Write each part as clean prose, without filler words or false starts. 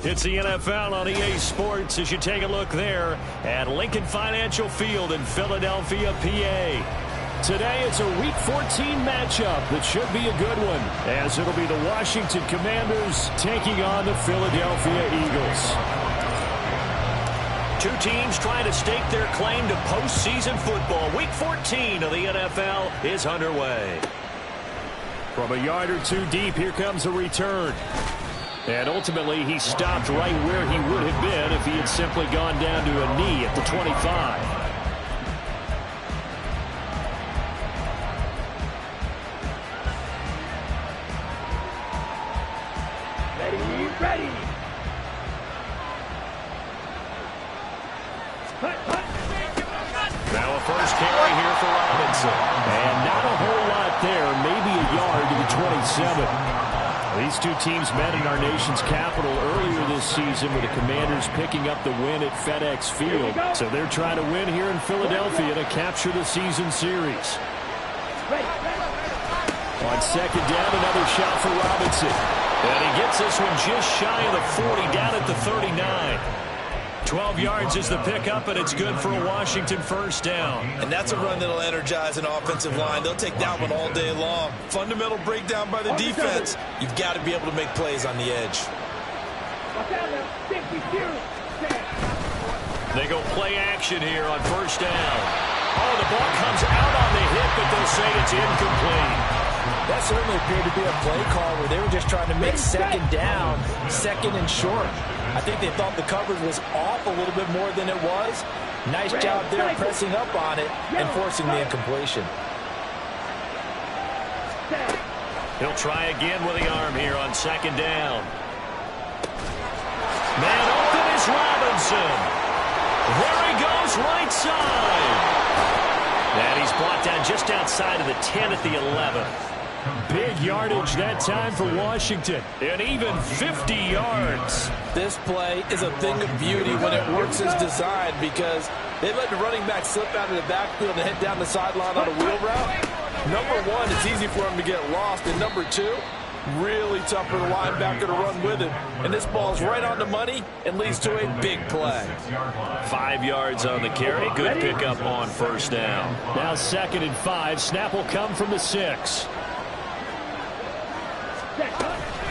It's the NFL on EA Sports as you take a look there at Lincoln Financial Field in Philadelphia, PA. Today it's a Week 14 matchup that should be a good one, as it'll be the Washington Commanders taking on the Philadelphia Eagles. Two teams trying to stake their claim to postseason football. Week 14 of the NFL is underway. From a yard or two deep, here comes a return. And ultimately, he stopped right where he would have been if he had simply gone down to a knee at the 25. Ready. Now a first carry here for Robinson. And not a whole lot there, maybe a yard to the 27. These two teams met in our nation's capital earlier this season with the Commanders picking up the win at FedEx Field. So they're trying to win here in Philadelphia to capture the season series. On second down, another shot for Robinson. And he gets this one just shy of the 40, down at the 39. 12 yards is the pickup, and it's good for a Washington first down. And that's a run that'll energize an offensive line. They'll take that one all day long. Fundamental breakdown by the defense. You've got to be able to make plays on the edge. They go play action here on first down. Oh, the ball comes out on the hit, but they'll say it's incomplete. That certainly appeared to be a play call where they were just trying to make second down, second and short. I think they thought the coverage was off a little bit more than it was. Nice job there pressing up on it and forcing the incompletion. He'll try again with the arm here on second down. Man open is Robinson. There he goes, right side. And he's brought down just outside of the 10 at the 11. Big yardage that time for Washington. And even 50 yards. This play is a thing of beauty when it works as designed, because they let the running back slip out of the backfield and head down the sideline on a wheel route. Number one, it's easy for him to get lost. And number two, really tough for the linebacker to run with him. And this ball's right on the money and leads to a big play. 5 yards on the carry. Good pickup on first down. Now 2nd and 5. Snap will come from the 6.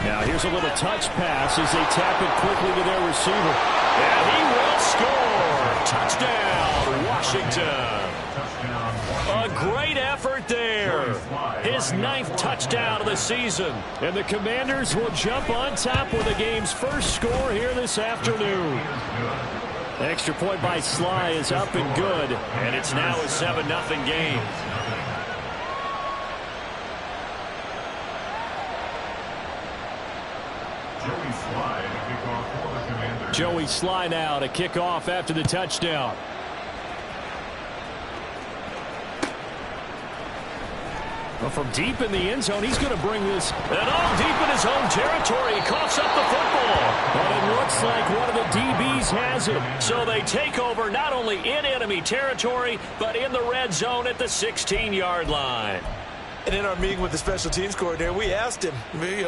Now here's a little touch pass as they tap it quickly to their receiver. And he will score. Touchdown, Washington. A great effort there. His 9th touchdown of the season. And the Commanders will jump on top with the game's first score here this afternoon. Extra point by Sly is up and good. And it's now a 7-0 game. Joey Sly now to kick off after the touchdown. Well, from deep in the end zone, he's going to bring this. And all deep in his own territory. He coughs up the football. But it looks like one of the DBs has it. So they take over not only in enemy territory, but in the red zone at the 16-yard line. And in our meeting with the special teams coordinator, we asked him,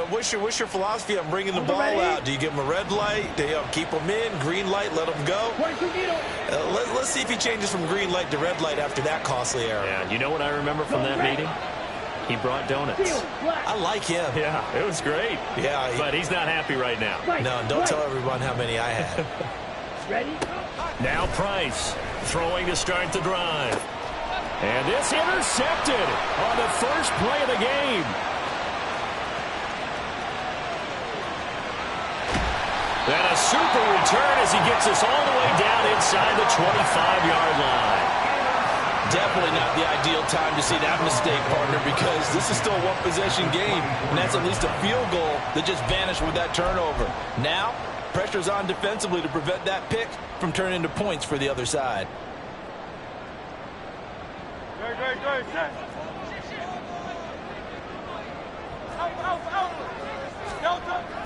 what's your philosophy on bringing the ball out? Do you give him a red light? Do you keep him in? Green light, let him go? Let's see if he changes from green light to red light after that costly error. Yeah, you know what I remember from that meeting? He brought donuts. I like him. Yeah, it was great. Yeah, but he's not happy right now. No, don't tell everyone how many I had. Ready? Now Price throwing to start the drive. And this intercepted on the first play of the game. And a super return as he gets us all the way down inside the 25-yard line. Definitely not the ideal time to see that mistake, partner, because this is still a one-possession game, and that's at least a field goal that just vanished with that turnover. Now, pressure's on defensively to prevent that pick from turning into points for the other side.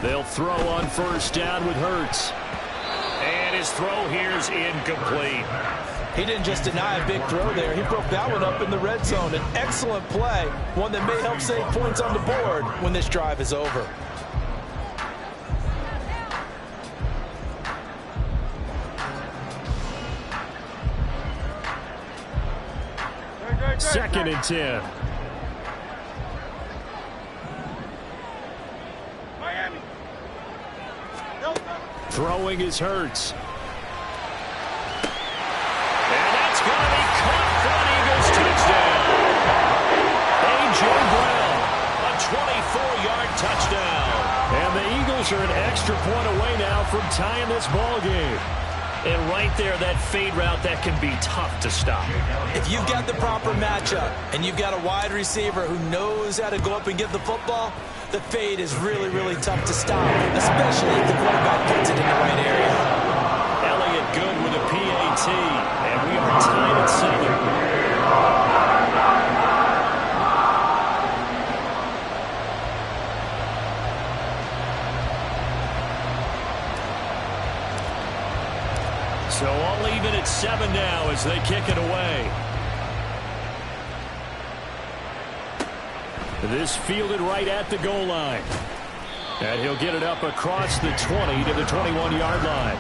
They'll throw on first down with Hurts. And his throw here is incomplete. He didn't just deny a big throw there. He broke that one up in the red zone. An excellent play, one that may help save points on the board when this drive is over. 2nd and 10. Throwing is Hurts. And that's going to be caught for an Eagles touchdown. A.J. Brown, a 24-yard touchdown. And the Eagles are an extra point away now from tying this ball game. And right there, that fade route, that can be tough to stop. If you've got the proper matchup and you've got a wide receiver who knows how to go up and get the football, the fade is really, really tough to stop, especially if the quarterback gets it in the right area. Elliott good with a PAT, and we are tied at 7. So all even at 7 now as they kick it away. This fielded right at the goal line. And he'll get it up across the 20 to the 21-yard line.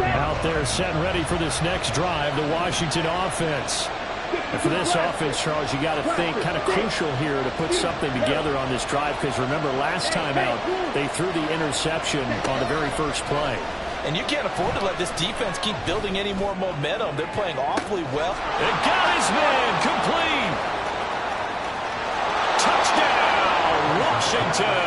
Out there set and ready for this next drive, the Washington offense. And for this offense, Charles, you got to think kind of crucial here to put something together on this drive, because remember last time out they threw the interception on the very first play. And you can't afford to let this defense keep building any more momentum. They're playing awfully well. And got his man complete. Touchdown, Washington.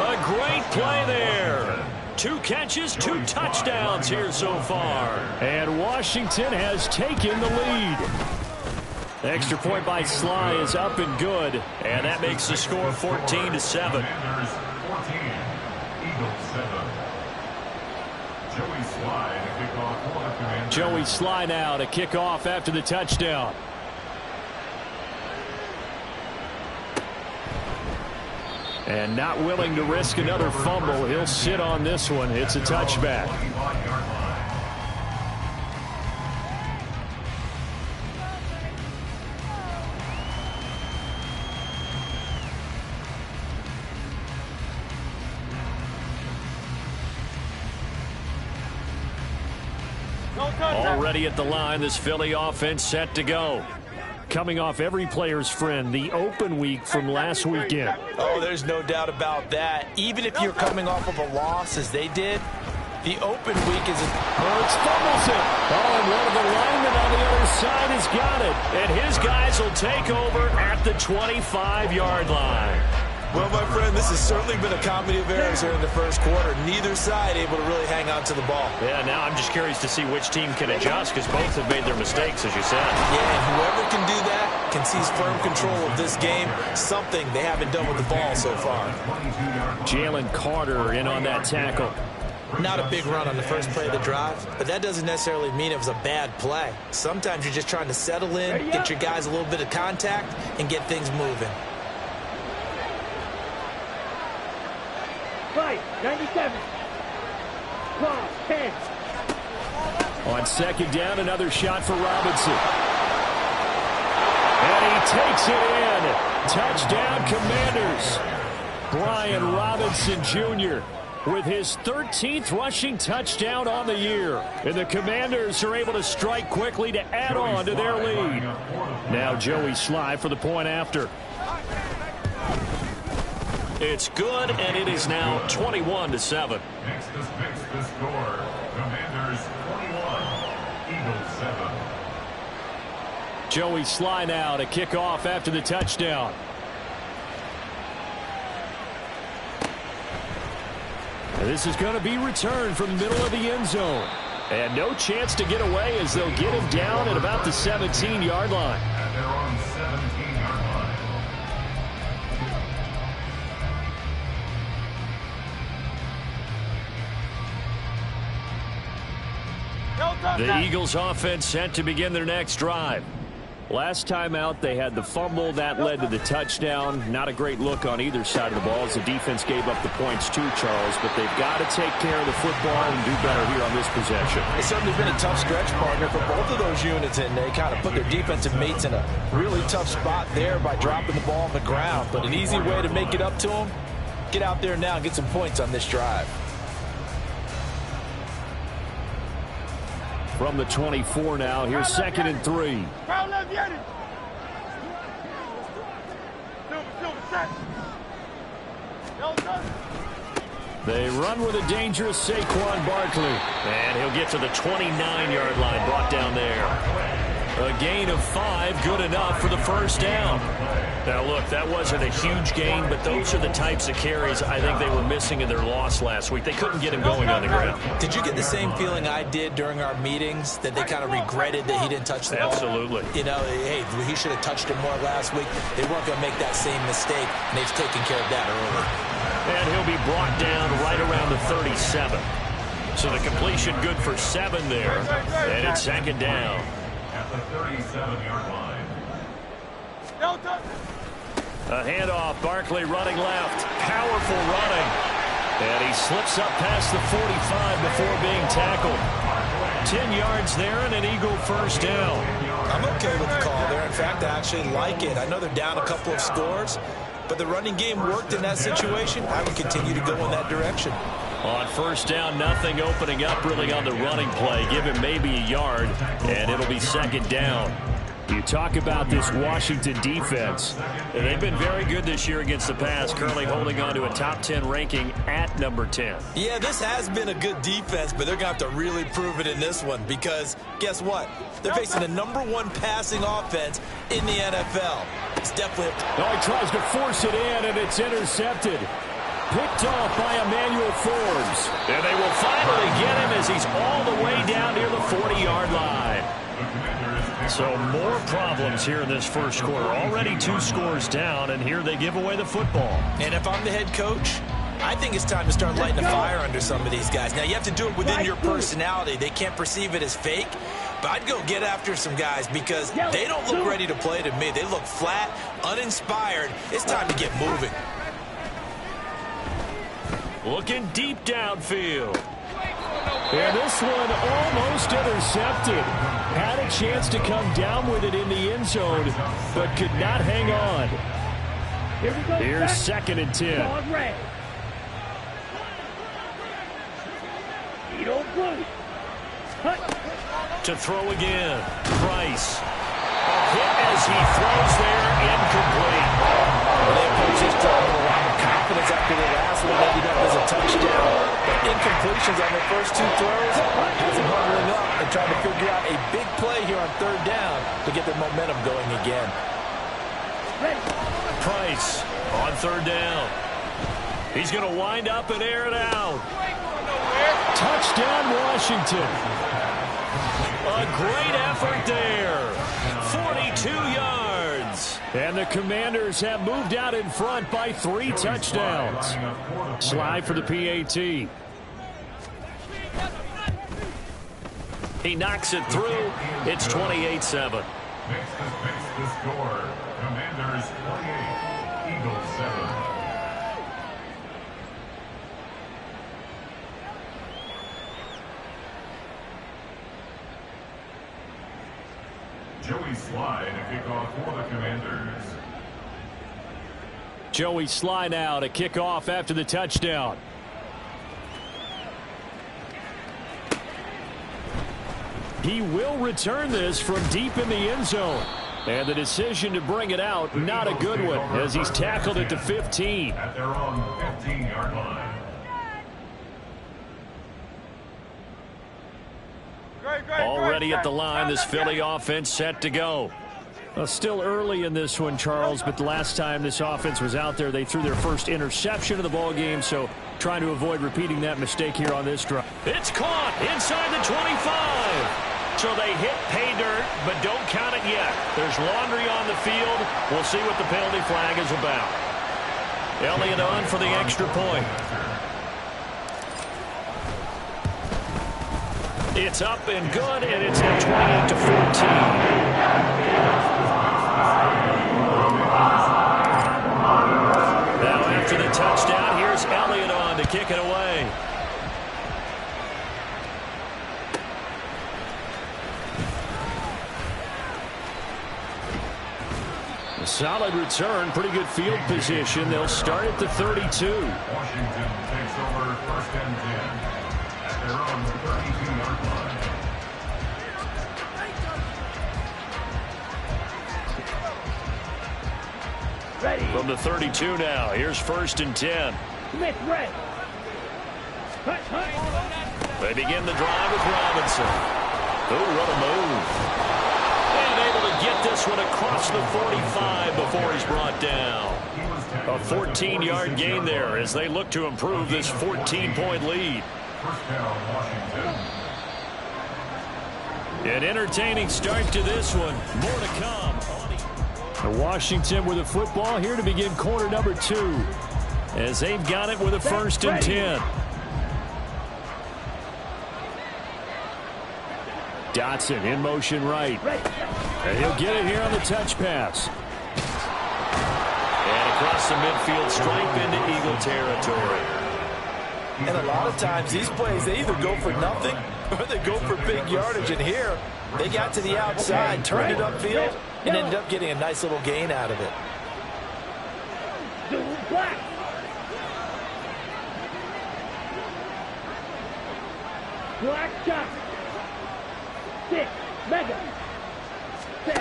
A great play there. 2 catches, 2 touchdowns here so far. And Washington has taken the lead. The extra point by Sly is up and good. And that makes the score 14-7. Joey Sly now to kick off after the touchdown. And not willing to risk another fumble. He'll sit on this one. It's a touchback. Already at the line, this Philly offense set to go. Coming off every player's friend, the open week from last weekend. Oh, there's no doubt about that. Even if you're coming off of a loss as they did, the open week is... Hurts fumbles it. Oh, and one of the linemen on the other side has got it. And his guys will take over at the 25-yard line. Well, my friend, this has certainly been a comedy of errors here in the first quarter. Neither side able to really hang on to the ball. Yeah, now I'm just curious to see which team can adjust, because both have made their mistakes, as you said. Yeah, and whoever can do that can seize firm control of this game, something they haven't done with the ball so far. Jalen Carter in on that tackle. Not a big run on the first play of the drive, but that doesn't necessarily mean it was a bad play. Sometimes you're just trying to settle in, get your guys a little bit of contact, and get things moving. 97. 10. On second down, another shot for Robinson. And he takes it in. Touchdown, Commanders. Brian Robinson Jr. with his 13th rushing touchdown on the year. And the Commanders are able to strike quickly to add on to their lead. Now Joey Sly for the point after. It's good, and it is now 21-7. Next to fix the score, Commanders 21, Eagles 7. Joey Sly now to kick off after the touchdown. And this is going to be returned from the middle of the end zone. And no chance to get away as they'll get him down at about the 17-yard line. And they're on 17-yard line. The Eagles offense set to begin their next drive. Last time out, they had the fumble. That led to the touchdown. Not a great look on either side of the ball as the defense gave up the points too, Charles. But they've got to take care of the football and do better here on this possession. It's certainly been a tough stretch, partner, for both of those units, and they kind of put their defensive mates in a really tough spot there by dropping the ball on the ground. But an easy way to make it up to them, get out there now and get some points on this drive. From the 24 now, here's 2nd and 3. They run with a dangerous Saquon Barkley. And he'll get to the 29-yard line, brought down there. A gain of 5, good enough for the first down. Now, look, that wasn't a huge gain, but those are the types of carries I think they were missing in their loss last week. They couldn't get him going on the ground. Did you get the same feeling I did during our meetings, that they kind of regretted that he didn't touch the ball? Absolutely. You know, hey, he should have touched it more last week. They weren't going to make that same mistake, and they've taken care of that early. And he'll be brought down right around the 37. So the completion good for 7 there. And it's 2nd down. At the 37-yard line. A handoff, Barkley running left. Powerful running. And he slips up past the 45 before being tackled. 10 yards there and an Eagle first down. I'm okay with the call there. In fact, I actually like it. I know they're down a couple of scores, but the running game worked in that situation. I would continue to go in that direction. On first down, nothing opening up really on the running play. Give him maybe a yard, and it'll be 2nd down. You talk about this Washington defense. And they've been very good this year against the pass, currently holding on to a top 10 ranking at number 10. Yeah, this has been a good defense, but they're going to have to really prove it in this one because guess what? They're facing the #1 passing offense in the NFL. It's definitely Oh, he tries to force it in, and it's intercepted. Picked off by Emmanuel Forbes. And they will finally get him as he's all the way down near the 40-yard line. So more problems here in this first quarter. Already 2 scores down, and here they give away the football. And if I'm the head coach, I think it's time to start lighting a fire under some of these guys. Now, you have to do it within your personality. They can't perceive it as fake. But I'd go get after some guys because they don't look ready to play to me. They look flat, uninspired. It's time to get moving. Looking deep downfield. And this one almost intercepted. Had a chance to come down with it in the end zone, but could not hang on. Here's 2nd and 10. To throw again. Price. A hit as he throws there, incomplete. Well, they approach this drive with a lot of confidence after the last one ended up as a touchdown. But incompletions on their first 2 throws has them huddling up and trying to figure out a big play here on 3rd down to get their momentum going again. Price on 3rd down. He's going to wind up and air it out. Touchdown, Washington. A great effort there. 42 yards. And the Commanders have moved out in front by 3 touchdowns. Slide for the PAT. He knocks it through. It's 28-7. Makes the score. Commanders 28, Eagles 7. Joey Sly to kick off for the Commanders. Joey Sly now to kick off after the touchdown. He will return this from deep in the end zone. And the decision to bring it out, not a good one, as he's tackled at the 15. At their own 15-yard line. Already at the line, this Philly offense set to go. Well, still early in this one, Charles, but the last time this offense was out there, they threw their first interception of the ball game, so trying to avoid repeating that mistake here on this drive. It's caught inside the 25. So they hit pay dirt, but don't count it yet. There's laundry on the field. We'll see what the penalty flag is about. Elliott on for the extra point. It's up and good, and it's now 28-14. Now after the touchdown, here's Elliott on to kick it away. A solid return, pretty good field position. They'll start at the 32. Washington takes over 1st and 10 at their own 32-yard line. Ready. From the 32 now, here's 1st and 10. Smith, red. Hut, hut. They begin the drive with Robinson. Oh, what a move. And able to get this one across the 45 before he's brought down. A 14-yard gain there as they look to improve this 14-point lead. First down, Washington. An entertaining start to this one. More to come. Washington with the football here to begin quarter number 2. As they've got it with a 1st and 10. Dotson in motion right. And he'll get it here on the touch pass. And across the midfield stripe into Eagle territory. And a lot of times these plays, they either go for nothing or they go for big yardage. And here, they got to the outside, turned it upfield, and ended up getting a nice little gain out of it. Black. Black shot. 6. Mega. 6.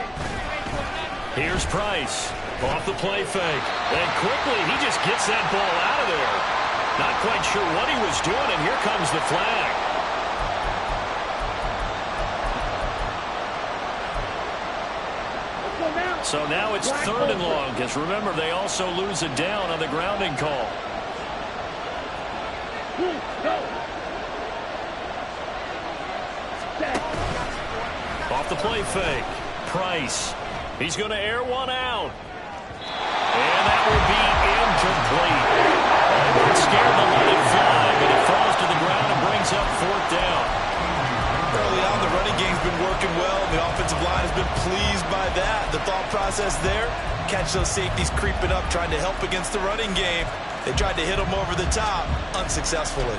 Here's Price. Off the play fake. And quickly, he just gets that ball out of there. Not quite sure what he was doing, and here comes the flag. So now it's 3rd and long, because remember, they also lose a down on the grounding call. Off the play fake. Price. He's going to air one out. And that will be incomplete. They weren't scared to let it fly, but it falls to the ground and brings up 4th down. Early on, the running game's been working well. The offensive line has been pleased by that. The thought process there, catch those safeties creeping up, trying to help against the running game. They tried to hit them over the top, unsuccessfully.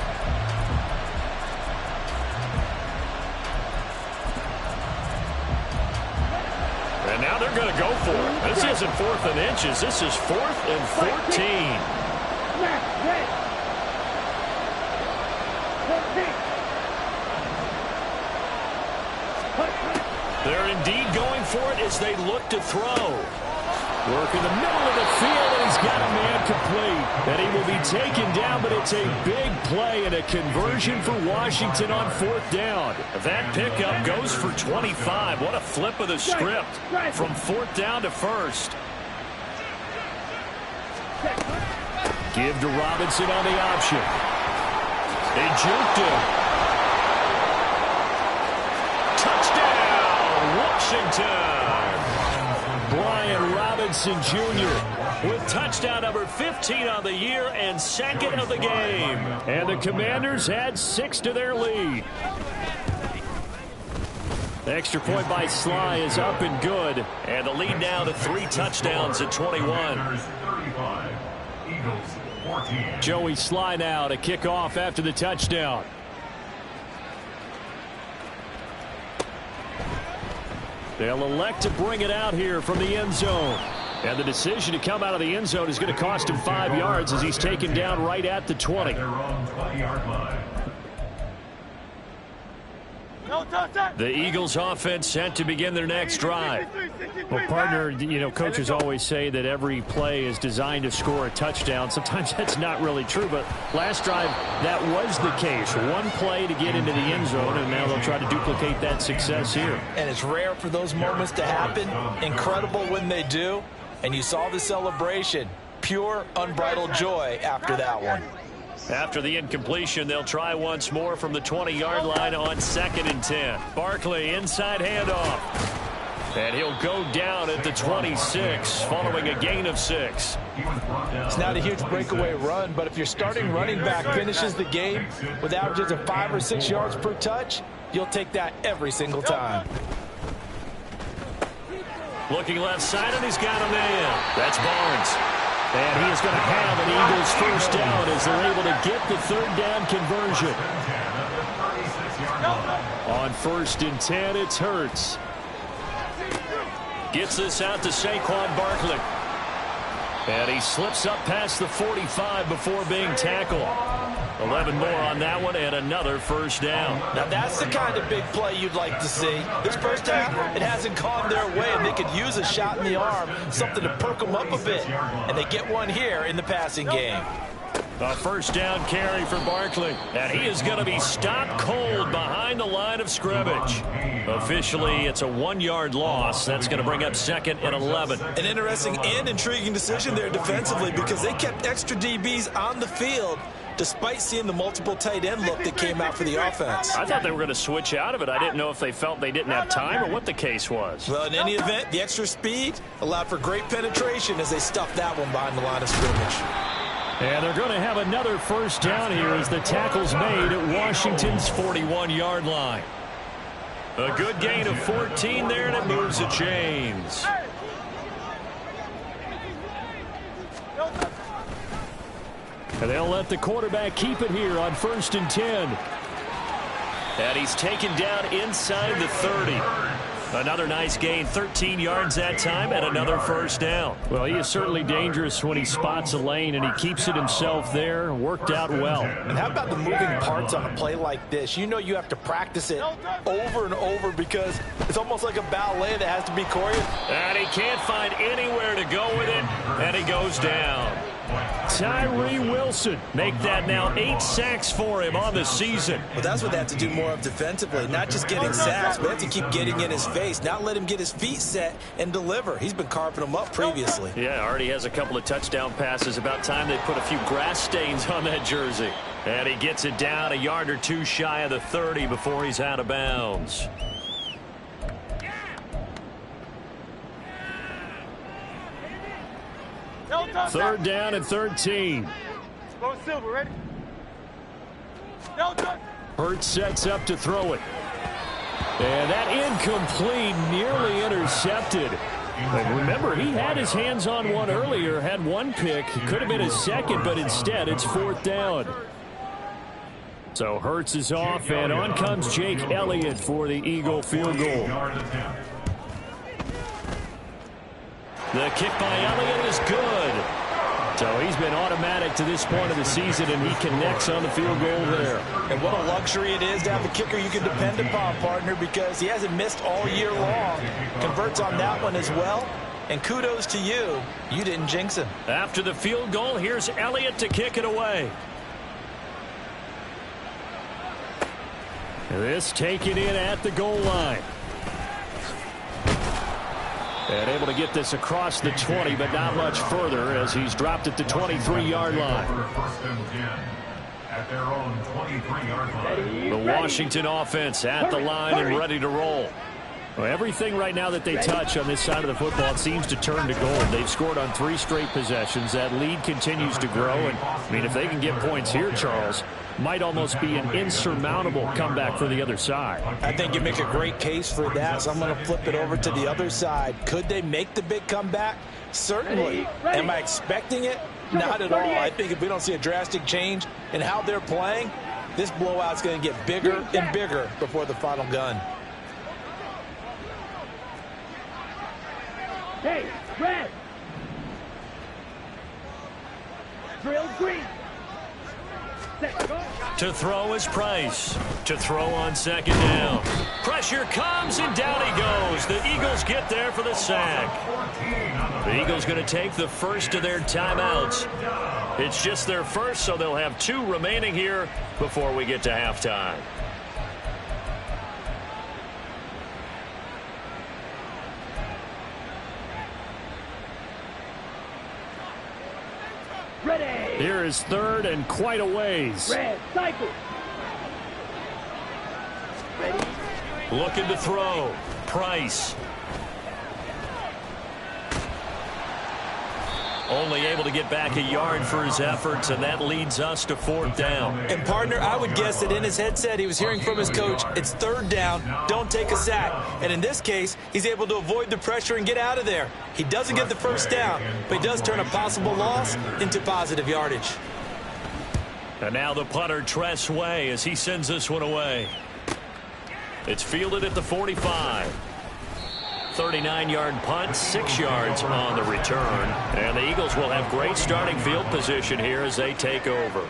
And now they're going to go for it. This isn't 4th and inches. This is 4th and 14. They're indeed going for it as they look to throw. Work in the middle of the field, and he's got a man complete. And he will be taken down, but it's a big play and a conversion for Washington on 4th down. That pickup goes for 25. What a flip of the script from 4th down to 1st. Give to Robinson on the option. They juked him. Touchdown, Washington. Brian Robinson Jr. with touchdown number 15 on the year and 2nd of the game. And the Commanders add 6 to their lead. The extra point by Sly is up and good. And the lead now to 3 touchdowns at 21. Joey Sly now to kick off after the touchdown. They'll elect to bring it out here from the end zone. And the decision to come out of the end zone is going to cost him 5 yards as he's taken down right at the 20. The Eagles offense set to begin their next drive. Well, partner, you know, coaches always say that every play is designed to score a touchdown. Sometimes that's not really true, but last drive, that was the case. One play to get into the end zone, and now they'll try to duplicate that success here. And it's rare for those moments to happen. Incredible when they do. And you saw the celebration. Pure, unbridled joy after that one. After the incompletion, they'll try once more from the 20-yard line on 2nd and 10. Barkley, inside handoff. And he'll go down at the 26, following a gain of 6. It's not a huge breakaway run, but if your starting running back finishes the game with averages of 5 or 6 yards per touch, you'll take that every single time. Looking left side, and he's got a man. That's Barnes. And he is going to have an Eagles first down as they're able to get the 3rd down conversion. On 1st and 10, it's Hurts. Gets this out to Saquon Barkley. And he slips up past the 45 before being tackled. 11 more on that one and another first down. Now that's the kind of big play you'd like to see. This first half, it hasn't gone their way, and they could use a shot in the arm, something to perk them up a bit. And they get one here in the passing game. A first down carry for Barkley. And he is going to be stopped cold behind the line of scrimmage. Officially, it's a 1-yard loss. That's going to bring up 2nd and 11. An interesting and intriguing decision there defensively because they kept extra DBs on the field despite seeing the multiple tight end look that came out for the offense. I thought they were going to switch out of it. I didn't know if they felt they didn't have time or what the case was. Well, in any event, the extra speed allowed for great penetration as they stuffed that one behind the line of scrimmage. And they're going to have another first down here as the tackle's made at Washington's 41-yard line. A good gain of 14 there, and it moves the chains. And they'll let the quarterback keep it here on 1st and 10. And he's taken down inside the 30. Another nice gain, 13 yards that time, and another first down. Well, he is certainly dangerous when he spots a lane, and he keeps it himself there. Worked out well. And how about the moving parts on a play like this? You know you have to practice it over and over because it's almost like a ballet that has to be choreographed. And he can't find anywhere to go with it, and he goes down. Tyree Wilson, make that now 8 sacks for him on the season. Well, that's what they have to do more of defensively, not just getting sacks, but they have to keep getting in his face, not let him get his feet set and deliver. He's been carving them up previously. Yeah, already has a couple of touchdown passes. About time they put a few grass stains on that jersey. And he gets it down a yard or two shy of the 30 before he's out of bounds. Third down and 13. Go Silver, ready? Hurts sets up to throw it. And that incomplete, nearly intercepted. And remember, he had his hands on one earlier, had one pick. Could have been his second, but instead it's 4th down. So Hurts is off, and on comes Jake Elliott for the Eagle field goal. The kick by Elliott is good. So he's been automatic to this point of the season, and he connects on the field goal there. And what a luxury it is to have a kicker you can depend upon, partner, because he hasn't missed all year long. Converts on that one as well. And kudos to you. You didn't jinx him. After the field goal, here's Elliott to kick it away. This taken in at the goal line. And able to get this across the 20, but not much further as he's dropped it to 23-yard line. At their own 23-yard line. The Washington offense at the line and ready to roll. Well, everything right now that they touch on this side of the football seems to turn to gold. They've scored on 3 straight possessions. That lead continues to grow. And, I mean, if they can get points here, Charles, might almost be an insurmountable comeback for the other side. I think you make a great case for that, so I'm going to flip it over to the other side. Could they make the big comeback? Certainly. Am I expecting it? Not at all. I think if we don't see a drastic change in how they're playing, this blowout's going to get bigger and bigger before the final gun. Hey, red. Drill green. Set, go. To throw is Price. To throw on 2nd down. Pressure comes, and down he goes. The Eagles get there for the sack. The Eagles going to take the first of their timeouts. It's just their first, so they'll have 2 remaining here before we get to halftime. Ready. Here is 3rd and quite a ways. Red, cycle. Ready. Looking to throw. Price. Only able to get back a yard for his efforts, and that leads us to 4th down. And, partner, I would guess that in his headset he was hearing from his coach, it's 3rd down, don't take a sack. And in this case, he's able to avoid the pressure and get out of there. He doesn't get the first down, but he does turn a possible loss into positive yardage. And now the punter, Tress Way, as he sends this one away. It's fielded at the 45. 39-yard punt, 6 yards on the return. And the Eagles will have great starting field position here as they take over.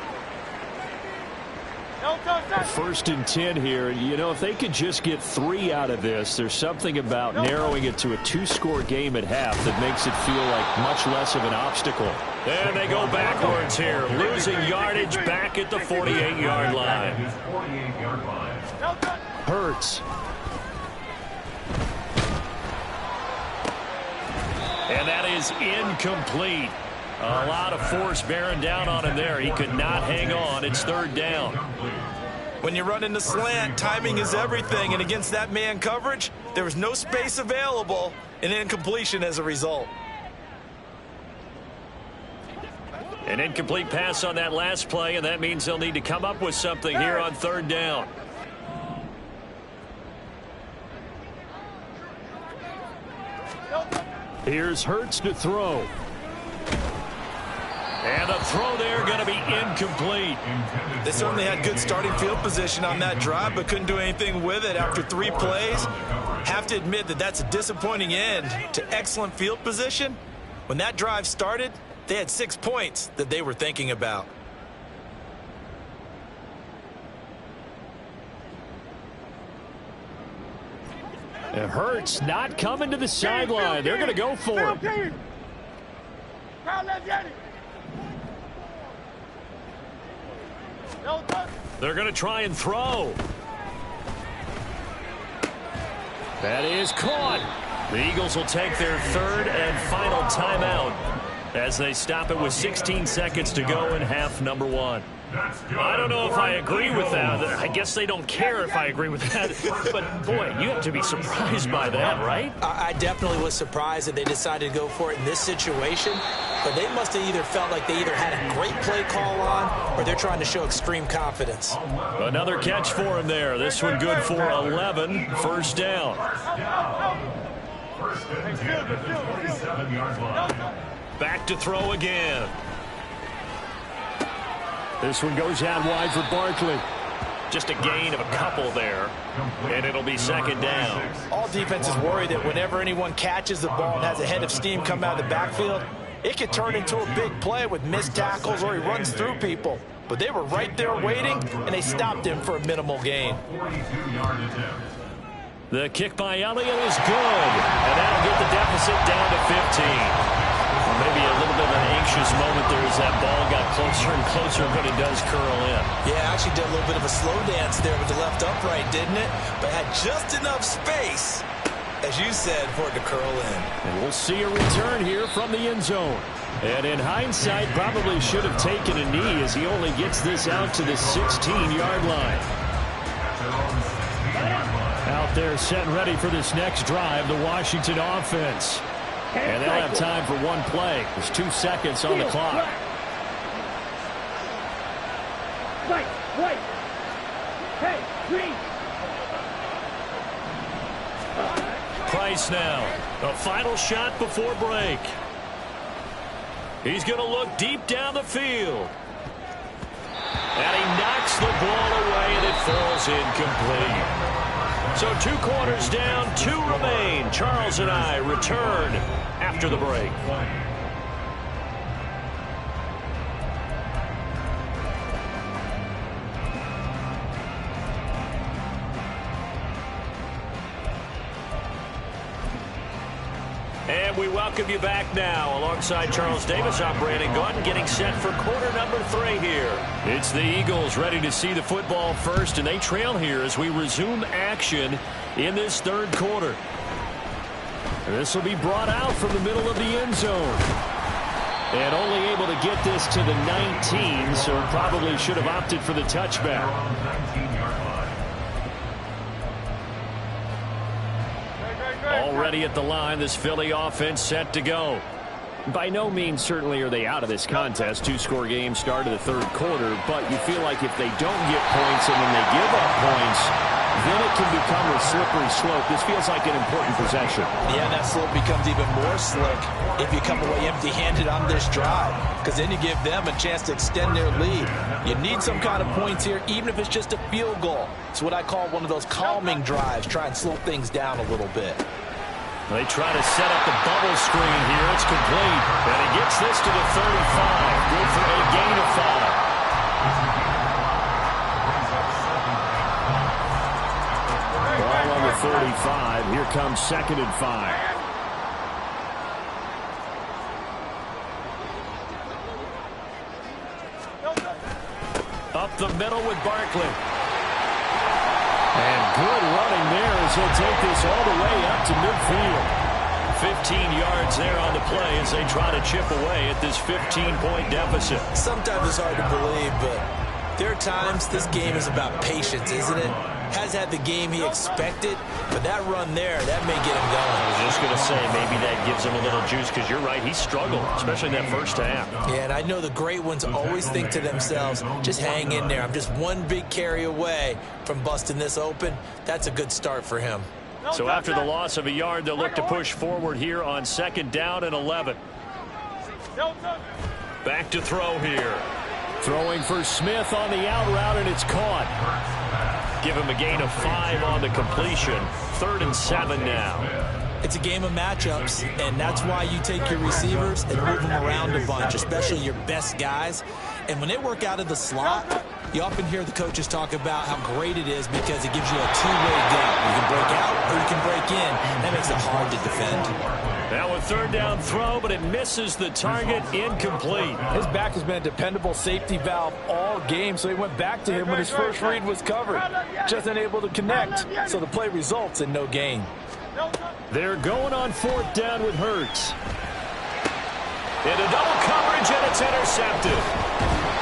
1st and 10 here. You know, if they could just get 3 out of this, there's something about narrowing it to a 2-score game at half that makes it feel like much less of an obstacle. And they go backwards here, losing yardage back at the 48-yard line. Hurts. And that is incomplete. A lot of force bearing down on him there. He could not hang on. It's 3rd down. When you run into slant, timing is everything. And against that man coverage, there was no space available, and incompletion as a result. An incomplete pass on that last play, and that means they'll need to come up with something here on 3rd down. Here's Hurts to throw. And a throw there going to be incomplete. They certainly had good starting field position on that drive, but couldn't do anything with it after 3 plays. Have to admit that that's a disappointing end to excellent field position. When that drive started, they had 6 points that they were thinking about. And Hurts not coming to the sideline. They're going to go for it. They're going to try and throw. That is caught. The Eagles will take their 3rd and final timeout as they stop it with 16 seconds to go in half number 1. I don't know if I agree with that. I guess they don't care if I agree with that. But, boy, you have to be surprised by that, right? I definitely was surprised that they decided to go for it in this situation. But they must have either felt like they either had a great play call on or they're trying to show extreme confidence. Another catch for him there. This one good for 11. 1st down. Back to throw again. This one goes out wide for Barkley. Just a gain of a couple there, and it'll be 2nd down. All defenses worry that whenever anyone catches the ball and has a head of steam come out of the backfield, it could turn into a big play with missed tackles or he runs through people. But they were right there waiting, and they stopped him for a minimal gain. The kick by Elliott is good, and that'll get the deficit down to 15. Maybe a little bit of an anxious moment there as that ball got closer and closer, but it does curl in. Yeah, actually did a little bit of a slow dance there with the left upright, didn't it? But had just enough space, as you said, for it to curl in. And we'll see a return here from the end zone. And in hindsight, probably should have taken a knee as he only gets this out to the 16-yard line. Out there set and ready for this next drive, the Washington offense. And they'll have time for 1 play. There's 2 seconds on the clock. White. Hey, green. Price now. A final shot before break. He's going to look deep down the field. And he knocks the ball away, and it falls incomplete. So 2 quarters down, 2 remain. Charles and I return after the break. And we welcome you back now. Alongside Charles Davis, I'm Brandon Gordon, getting set for quarter number 3 here. It's the Eagles ready to see the football first, and they trail here as we resume action in this 3rd quarter. This will be brought out from the middle of the end zone. And only able to get this to the 19, so probably should have opted for the touchback. Already at the line, this Philly offense set to go. By no means certainly are they out of this contest. 2-score game start of the 3rd quarter, but you feel like if they don't get points and then they give up points, then it can become a slippery slope. This feels like an important possession. Yeah, that slope becomes even more slick if you come away empty-handed on this drive, because then you give them a chance to extend their lead. You need some kind of points here, even if it's just a field goal. It's what I call one of those calming drives. Try and slow things down a little bit. They try to set up the bubble screen here. It's complete. And he gets this to the 35. Good for a gain of 5. Ball on the 35. Here comes 2nd and 5. Up the middle with Barkley. And good running there as he'll take this all the way up to midfield. 15 yards there on the play as they try to chip away at this 15-point deficit. Sometimes it's hard to believe, but there are times this game is about patience, isn't it? Has had the game he expected, but that run there, that may get him going. I was just going to say, maybe that gives him a little juice, because you're right, he struggled, especially in that first half. Yeah, and I know the great ones always think to themselves, just hang in there. I'm just one big carry away from busting this open. That's a good start for him. So after the loss of a yard, they'll look to push forward here on 2nd down and 11. Back to throw here. Throwing for Smith on the out route, and it's caught. Give him a gain of 5 on the completion. 3rd and 7 now. It's a game of matchups, and that's why you take your receivers and move them around a bunch, especially your best guys. And when they work out of the slot, you often hear the coaches talk about how great it is because it gives you a two-way gap. You can break out or you can break in. That makes it hard to defend. Now a 3rd down throw, but it misses the target. Incomplete. His back has been a dependable safety valve all game, so he went back to him when his first read was covered. Just unable to connect, so the play results in no gain. They're going on 4th down with Hurts. Into double coverage, and it's intercepted.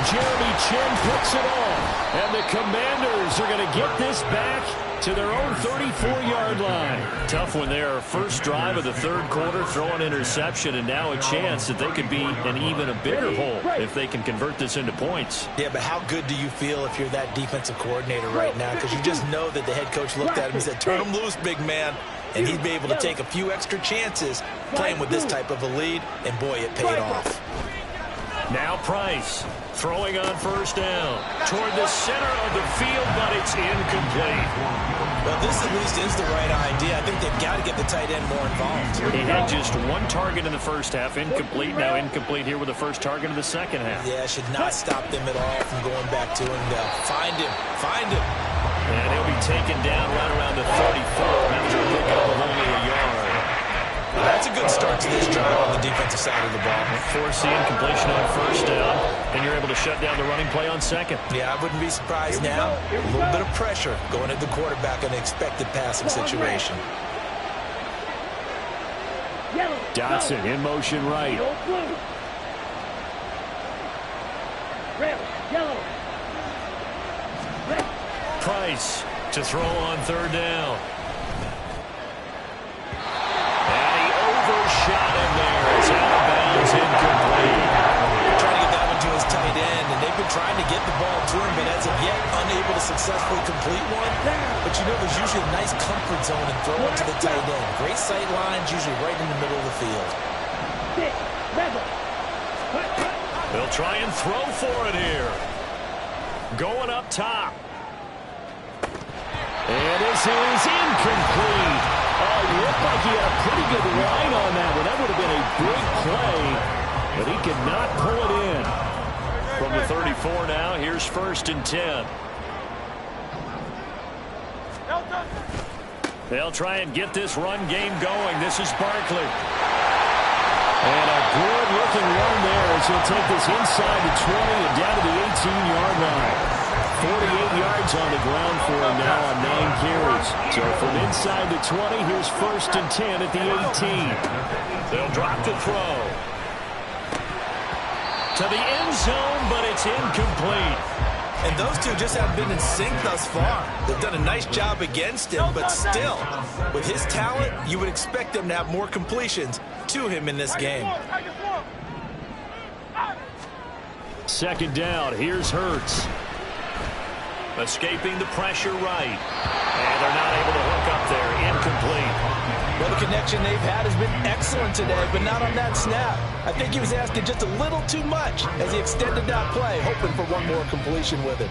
Jeremy Chin picks it off, and the Commanders are going to get this back to their own 34-yard line. Tough when they're first drive of the 3rd quarter, throw an interception, and now a chance that they could be in even a bigger hole if they can convert this into points. Yeah, but how good do you feel if you're that defensive coordinator right now? Because you just know that the head coach looked at him and said, turn him loose, big man. And he'd be able to take a few extra chances playing with this type of a lead, and boy, it paid off. Now Price throwing on 1st down toward the center of the field, but it's incomplete. Well, this at least is the right idea. I think they've got to get the tight end more involved. He had just 1 target in the first half, incomplete. Now incomplete here with the first target of the second half. Yeah, it should not stop them at all from going back to him. Find him. Find him. And he'll be taken down right around the 34 after a pickup of only a yard. That's a good start to this drive on the defensive side of the ball. Forcing completion on 1st down, and you're able to shut down the running play on 2nd. Yeah, I wouldn't be surprised now. A little bit of pressure going at the quarterback in an expected passing situation. Dotson in motion right. Price to throw on 3rd down. Shot in there. It's out of bounds, incomplete. Trying to get that one to his tight end, and they've been trying to get the ball to him, but as of yet, unable to successfully complete one. But you know, there's usually a nice comfort zone in throwing to the tight end. Great sight lines, usually right in the middle of the field. They'll try and throw for it here. Going up top. And this is incomplete. Oh, it looked like he had a pretty good line on that one. That would have been a big play, but he could not pull it in. From the 34 now, here's 1st and 10. They'll try and get this run game going. This is Barkley. And a good-looking run there as he'll take this inside the 20 and down to the 18-yard line. 48 yards on the ground for him now on 9 carries. So from inside the 20, here's 1st and 10 at the 18. They'll drop the throw. To the end zone, but it's incomplete. And those two just haven't been in sync thus far. They've done a nice job against him, but still, with his talent, you would expect them to have more completions to him in this game. 2nd down, here's Hurts. Escaping the pressure right. And they're not able to hook up there. Incomplete. Well, the connection they've had has been excellent today, but not on that snap. I think he was asking just a little too much as he extended that play, hoping for one more completion with it.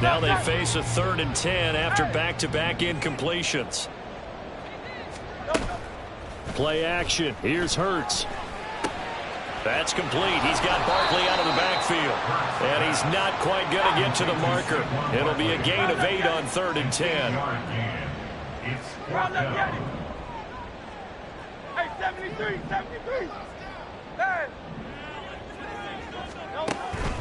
Now they face a 3rd and 10 after back-to-back incompletions. Play action. Here's Hurts. That's complete. He's got Barkley out of the backfield. And he's not quite going to get to the marker. It'll be a gain of 8 on 3rd and 10. Hey, 73, 73. Hey.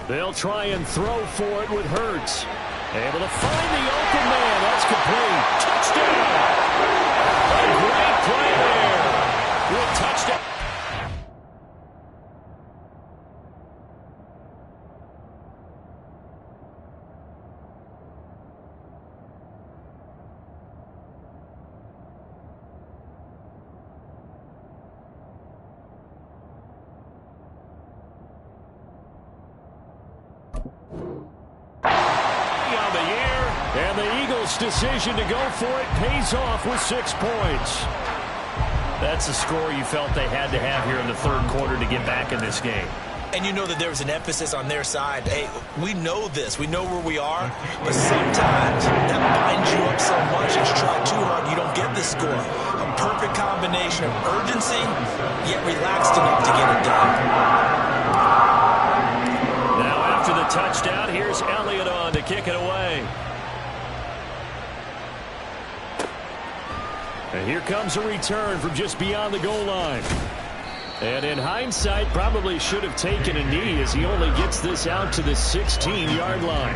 They'll try and throw for it with Hurts. Able to find the open man. That's complete. Touchdown! A great play there. With touchdown. And the Eagles' decision to go for it pays off with 6 points. That's a score you felt they had to have here in the 3rd quarter to get back in this game. And you know that there was an emphasis on their side. Hey, we know this. We know where we are. But sometimes that binds you up so much and you try too hard, you don't get the score. A perfect combination of urgency, yet relaxed enough to get it done. Now after the touchdown, here's Elliott on to kick it away. And here comes a return from just beyond the goal line. And in hindsight, probably should have taken a knee as he only gets this out to the 16-yard line.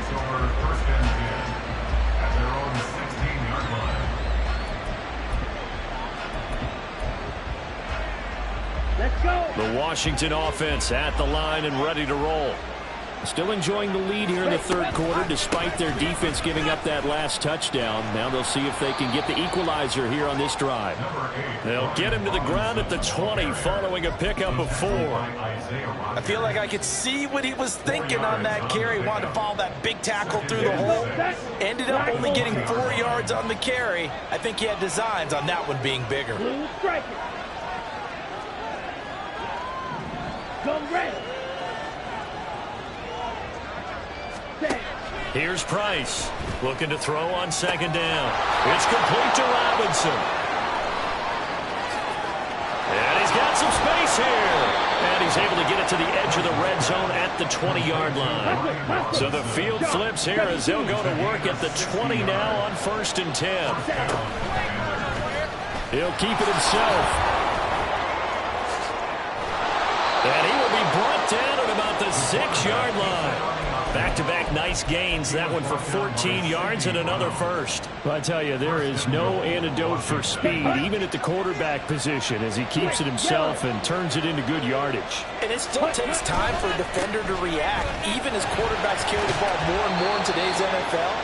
Let's go. The Washington offense at the line and ready to roll. Still enjoying the lead here in the 3rd quarter despite their defense giving up that last touchdown. Now they'll see if they can get the equalizer here on this drive. They'll get him to the ground at the 20 following a pickup of 4. I feel like I could see what he was thinking on that carry. Wanted to follow that big tackle through the hole. Ended up only getting 4 yards on the carry. I think he had designs on that one being bigger. Blue striker. Come red. Here's Price, looking to throw on 2nd down. It's complete to Robinson. And he's got some space here. And he's able to get it to the edge of the red zone at the 20-yard line. So the field flips here as they'll go to work at the 20 now on 1st and 10. He'll keep it himself. And he will be brought down at about the 6-yard line. Back-to-back nice gains. That one for 14 yards and another first. I tell you, there is no antidote for speed, even at the quarterback position, as he keeps it himself and turns it into good yardage. And it still takes time for a defender to react. Even as quarterbacks carry the ball more and more in today's NFL,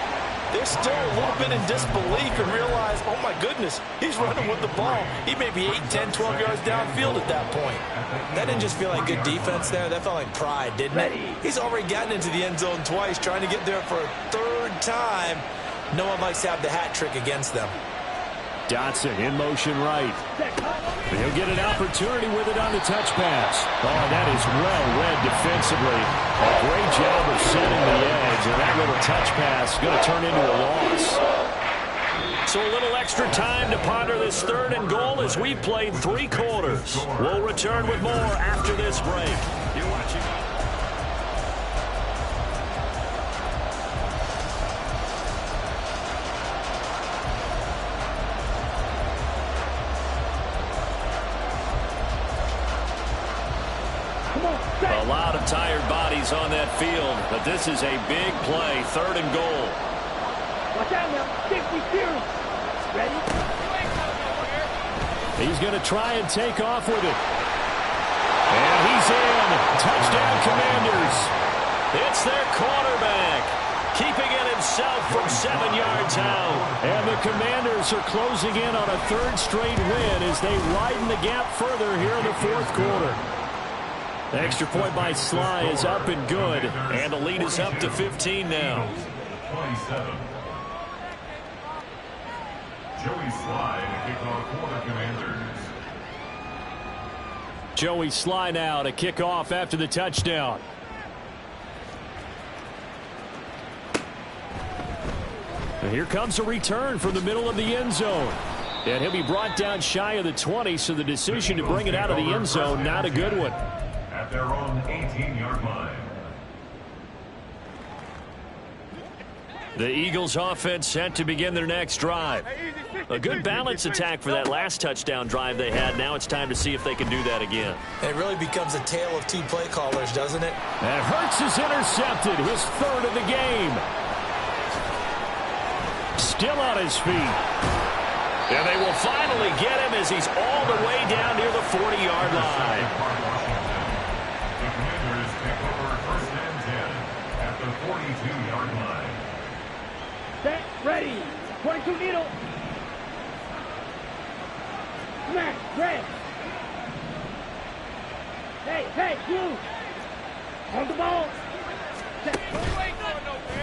they're still a little bit in disbelief and realize, oh my goodness, he's running with the ball. He may be 8, 10, 12 yards downfield at that point. That didn't just feel like good defense there. That felt like pride, didn't it? He's already gotten into the end zone twice, trying to get there for a 3rd time. No one likes to have the hat trick against them. Dotson in motion right. He'll get an opportunity with it on the touch pass. Oh, that is well read defensively. A great job of setting the edge, and that little touch pass is going to turn into a loss. So a little extra time to ponder this 3rd and goal as we played 3 quarters. We'll return with more after this break. You're watching. A lot of tired bodies on that field, but this is a big play, 3rd and goal. Watch out now. 50 series. Ready? He's going to try and take off with it. And he's in. Touchdown, Commanders. It's their quarterback, keeping it himself from 7 yards out. And the Commanders are closing in on a 3rd straight win as they widen the gap further here in the 4th quarter. The extra point by Sly is up and good. And the lead is up to 15 now. 27. Joey Sly to kick off for the Commanders. Joey Sly now to kick off after the touchdown. And here comes a return from the middle of the end zone. And he'll be brought down shy of the 20, so the decision to bring it out of the end zone, not a good one. At their own 18-yard line. The Eagles offense set to begin their next drive. A good balance attack for that last touchdown drive they had. Now it's time to see if they can do that again. It really becomes a tale of two play callers, doesn't it? And Hurts is intercepted, his third of the game. Still on his feet. And they will finally get him as he's all the way down near the 40-yard line. The Commanders take over 1st and 10 at the 42-yard line. Set, ready. 22 needle. Smash, red. Hey, blue. On the ball.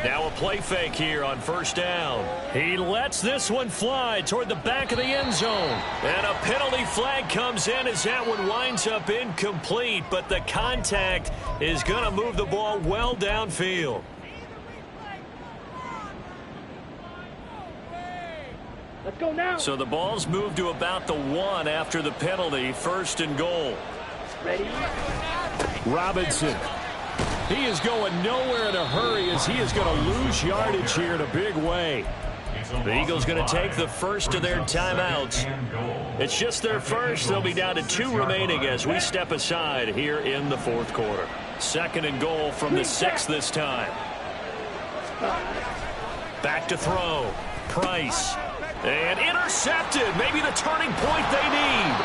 Now a play fake here on 1st down. He lets this one fly toward the back of the end zone. And a penalty flag comes in as that one winds up incomplete, but the contact is going to move the ball well downfield. Let's go now. So the ball's moved to about the 1 after the penalty, 1st and goal. Ready. Robinson. He is going nowhere in a hurry as he is going to lose yardage here in a big way. The Eagles going to take the first of their timeouts. It's just their first. They'll be down to 2 remaining as we step aside here in the 4th quarter. 2nd and goal from the 6 this time. Back to throw. Price. And intercepted. Maybe the turning point they need.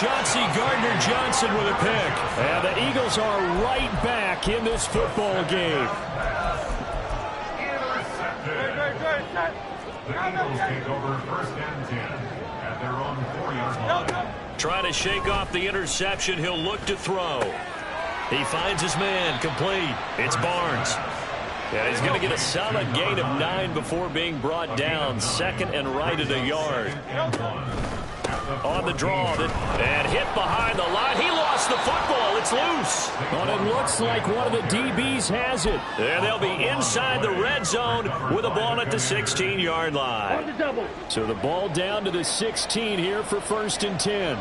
Chauncey Gardner-Johnson with a pick. And the Eagles are right back in this football game. The Eagles take over 1st and 10 at their own 4-yard line. Trying to shake off the interception. He'll look to throw. He finds his man complete. It's Barnes. And he's going to get a solid gain of 9 before being brought down. 2nd and right at a yard. On the draw, and hit behind the line. He lost the football. It's loose. But it looks like one of the DBs has it. And they'll be inside the red zone with a ball at the 16-yard line. On the double. So the ball down to the 16 here for 1st and 10.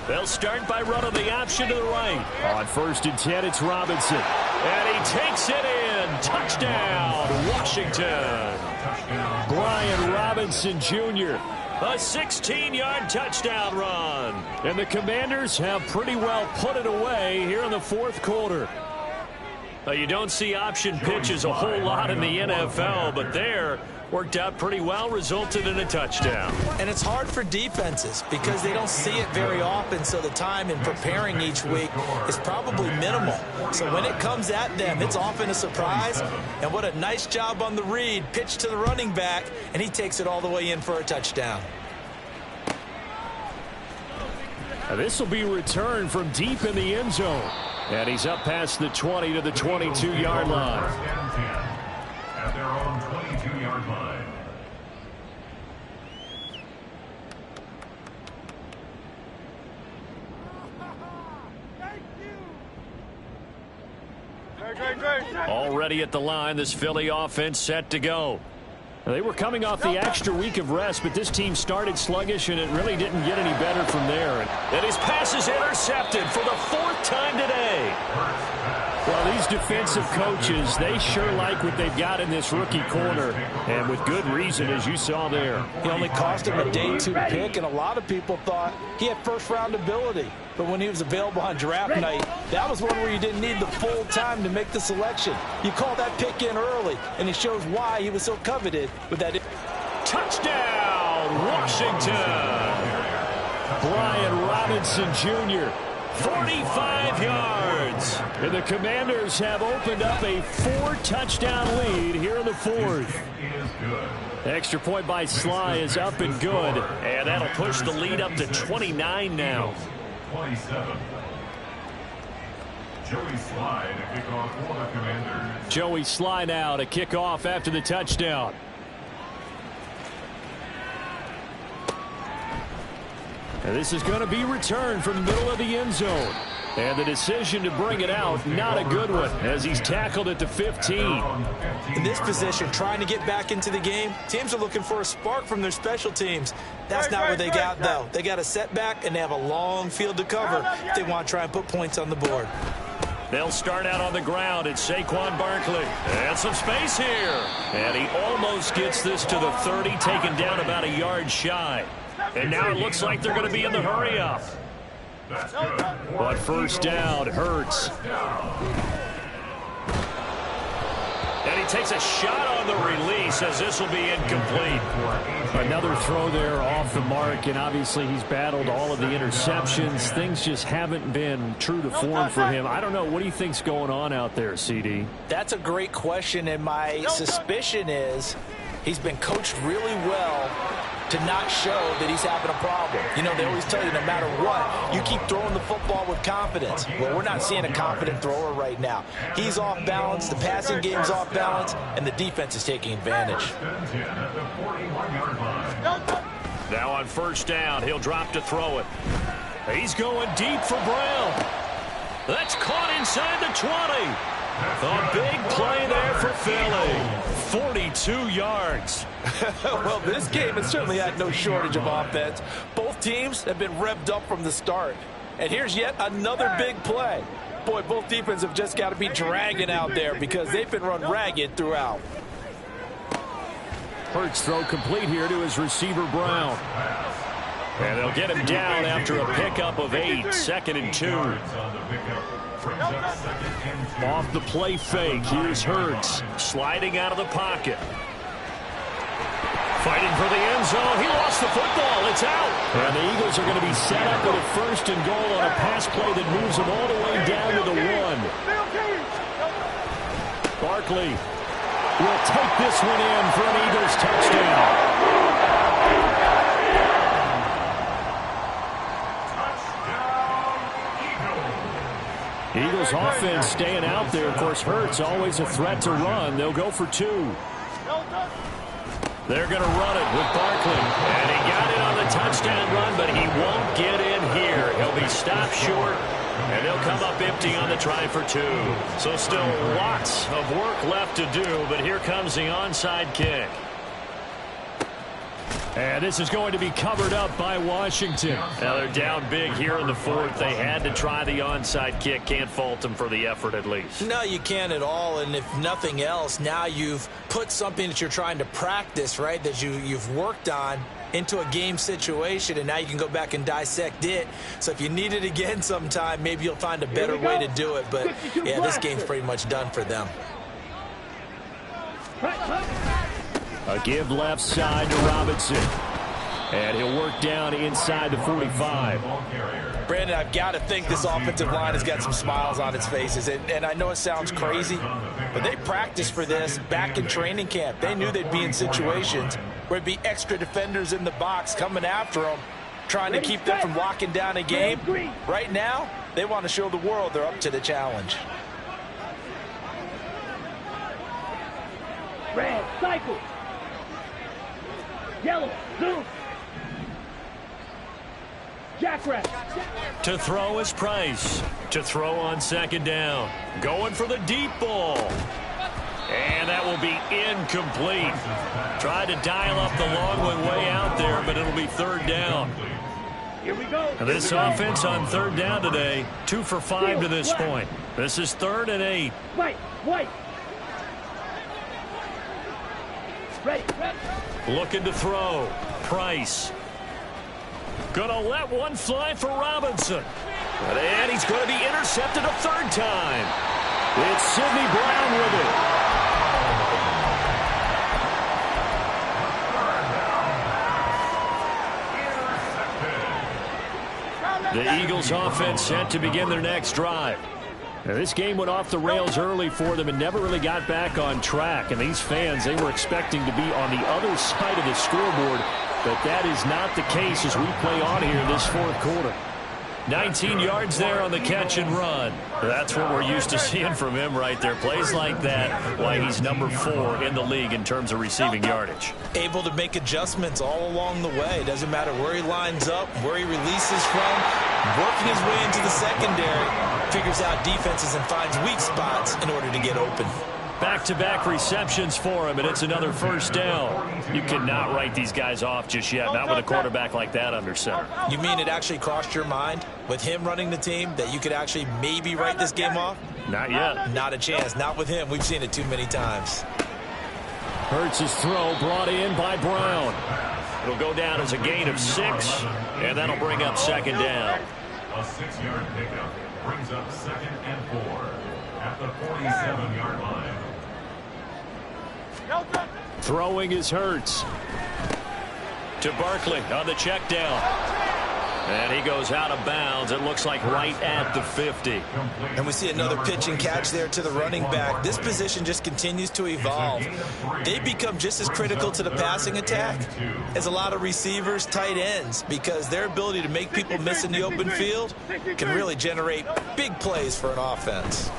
They'll start by running the option to the right. On 1st and 10, it's Robinson. And he takes it in. Touchdown, Washington. Brian Robinson Jr. A 16-yard touchdown run. And the Commanders have pretty well put it away here in the 4th quarter. You don't see option pitches a whole lot in the NFL, but there worked out pretty well, resulted in a touchdown. And it's hard for defenses because they don't see it very often, so the time in preparing each week is probably minimal. So when it comes at them, it's often a surprise. And what a nice job on the read. Pitch to the running back, and he takes it all the way in for a touchdown. This will be returned from deep in the end zone. And he's up past the 20 to the 22-yard line. At their own 22-yard line. Already at the line, this Philly offense set to go. They were coming off the extra week of rest, but this team started sluggish, and it really didn't get any better from there. And his pass is intercepted for the 4th time today. Well, these defensive coaches, they sure like what they've got in this rookie corner, and with good reason, as you saw there. He only cost him a day 2 pick, and a lot of people thought he had first-round ability. But when he was available on draft night, that was one where you didn't need the full time to make the selection. You call that pick in early, and it shows why he was so coveted with that. Touchdown, Washington. Brian Robinson Jr. 45 yards. And the Commanders have opened up a 4-touchdown lead here in the 4th. Extra point by Sly is up and good. And that'll push the lead up to 29 now. 27. Joey Sly to kick off for the Commanders. Joey Sly now to kick off after the touchdown. And this is going to be returned from the middle of the end zone. And the decision to bring it out, not a good one, as he's tackled at the 15. In this position, trying to get back into the game, teams are looking for a spark from their special teams. That's not what they got, though. They got a setback, and they have a long field to cover if they want to try and put points on the board. They'll start out on the ground. It's Saquon Barkley. And some space here. And he almost gets this to the 30, taken down about a yard shy. And now it looks like they're going to be in the hurry-up. But first down, Hurts. And he takes a shot on the release as this will be incomplete. Another throw there off the mark, and obviously he's battled all of the interceptions. Things just haven't been true to form for him. I don't know. What do you think's going on out there, CD? That's a great question, and my suspicion is he's been coached really well to not show that he's having a problem. You know, they always tell you no matter what, you keep throwing the football with confidence. Well, we're not seeing a confident thrower right now. He's off balance, the passing game's off balance, and the defense is taking advantage. Now on first down, he'll drop to throw it. He's going deep for Brown. That's caught inside the 20. A big play there for Philly. 42 yards. Well, this game has certainly had no shortage of offense. Both teams have been revved up from the start. And here's yet another big play. Boy, both defenses have just got to be dragging out there because they've been run ragged throughout. Hurts throw complete here to his receiver, Brown. And they'll get him down after a pickup of 8, 2nd and 2. Off the play fake, here's Hurts, sliding out of the pocket. Fighting for the end zone. He lost the football. It's out. And the Eagles are going to be set up with a 1st and goal on a pass play that moves them all the way down to the 1. Barkley will take this one in for an Eagles touchdown. Eagles offense staying out there. Of course, Hurts always a threat to run. They'll go for 2. They're going to run it with Barkley. And he got it on the touchdown run, but he won't get in here. He'll be stopped short, and they'll come up empty on the try for 2. So still lots of work left to do, but here comes the onside kick. And this is going to be covered up by Washington. Now they're down big here in the 4th. They had to try the onside kick. Can't fault them for the effort at least. No, you can't at all. And if nothing else, now you've put something that you're trying to practice, right, that you've worked on into a game situation, and now you can go back and dissect it. So if you need it again sometime, maybe you'll find a better way to do it. But, yeah, this game's pretty much done for them. A give left side to Robinson. And he'll work down inside the 45. Brandon, I've got to think this offensive line has got some smiles on its faces. And I know it sounds crazy, but they practiced for this back in training camp. They knew they'd be in situations where there'd be extra defenders in the box coming after them, trying to keep them from locking down a game. Right now, they want to show the world they're up to the challenge. Red, cycle. Yellow, zoom. Jackrabbit. To throw is Price. To throw on 2nd down. Going for the deep ball. And that will be incomplete. Tried to dial up the long one way out there, but it'll be 3rd down. Here we go. And this offense on 3rd down today, 2 for 5 to this point. This is 3rd and 8. White. Ready. Looking to throw. Price. Gonna let one fly for Robinson. And he's going to be intercepted a 3rd time. It's Sidney Brown with it. The Eagles offense set to begin their next drive. Now, this game went off the rails early for them and never really got back on track. And these fans, they were expecting to be on the other side of the scoreboard. But that is not the case as we play on here in this 4th quarter. 19 yards there on the catch and run. That's what we're used to seeing from him right there. Plays like that, why he's number 4 in the league in terms of receiving yardage. Able to make adjustments all along the way. Doesn't matter where he lines up, where he releases from. Working his way into the secondary. Figures out defenses and finds weak spots in order to get open. Back-to-back receptions for him, and it's another first down. You cannot write these guys off just yet, not with a quarterback like that under center. You mean it actually crossed your mind with him running the team that you could actually maybe write this game off? Not yet. Not a chance. Not with him. We've seen it too many times. Hurts' throw brought in by Brown. It'll go down as a gain of 6, and that'll bring up second down. A 6-yard pickup brings up 2nd and 4 at the 47-yard line. Throwing is Hurts. To Barkley on the check down. And he goes out of bounds. It looks like right at the 50. And we see another pitch and catch there to the running back. This position just continues to evolve. They become just as critical to the passing attack as a lot of receivers, tight ends, because their ability to make people miss in the open field can really generate big plays for an offense.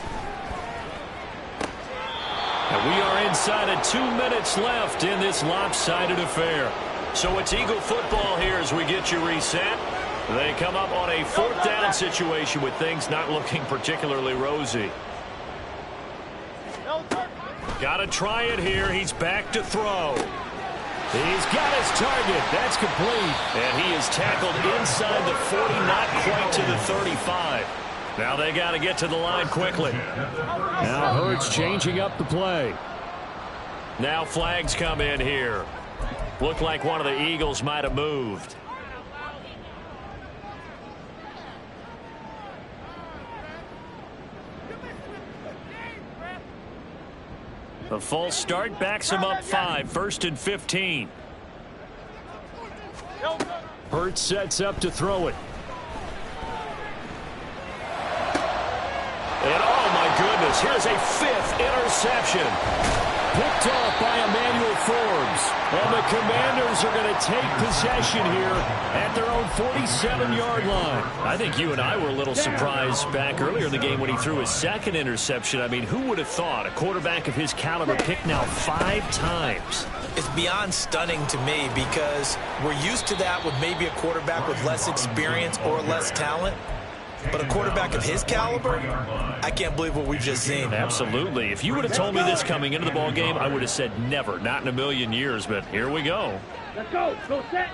And we are inside of 2 minutes left in this lopsided affair. So it's Eagle football here as we get you reset. They come up on a 4th down situation with things not looking particularly rosy. Got to try it here. He's back to throw. He's got his target. That's complete. And he is tackled inside the 40, not quite to the 35. Now they got to get to the line quickly. Now Hurts changing up the play. Now flags come in here. Looked like one of the Eagles might have moved. The false start backs him up 5, 1st and 15. Hurts sets up to throw it. And oh my goodness, here's a 5th interception. Picked off by Emmanuel Forbes. And the Commanders are going to take possession here at their own 47-yard line. I think you and I were a little surprised back earlier in the game when he threw his 2nd interception. I mean, who would have thought a quarterback of his caliber picked now 5 times? It's beyond stunning to me because we're used to that with maybe a quarterback with less experience or less talent. But a quarterback of his caliber, I can't believe what we've just seen. Absolutely. If you would have told me this coming into the ball game, I would have said never, not in a million years. But here we go. Let's go. Go set.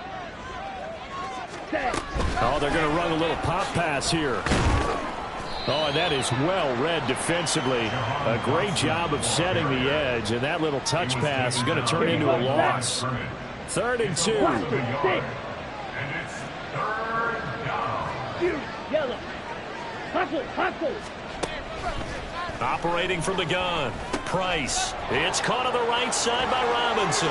Set. Oh, they're going to run a little pop pass here. Oh, and that is well read defensively. A great job of setting the edge, and that little touch pass is going to turn into a loss. 3rd and 2. And it's 3rd down. Yellow. Hustle, hustle. Operating from the gun. Price. It's caught on the right side by Robinson.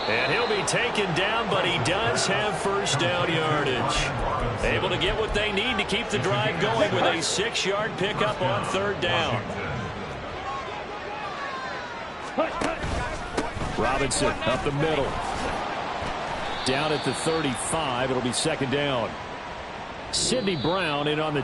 And he'll be taken down, but he does have first down yardage. Able to get what they need to keep the drive going with a 6-yard pickup on 3rd down. Robinson up the middle. Down at the 35. It'll be 2nd down. Sidney Brown in on the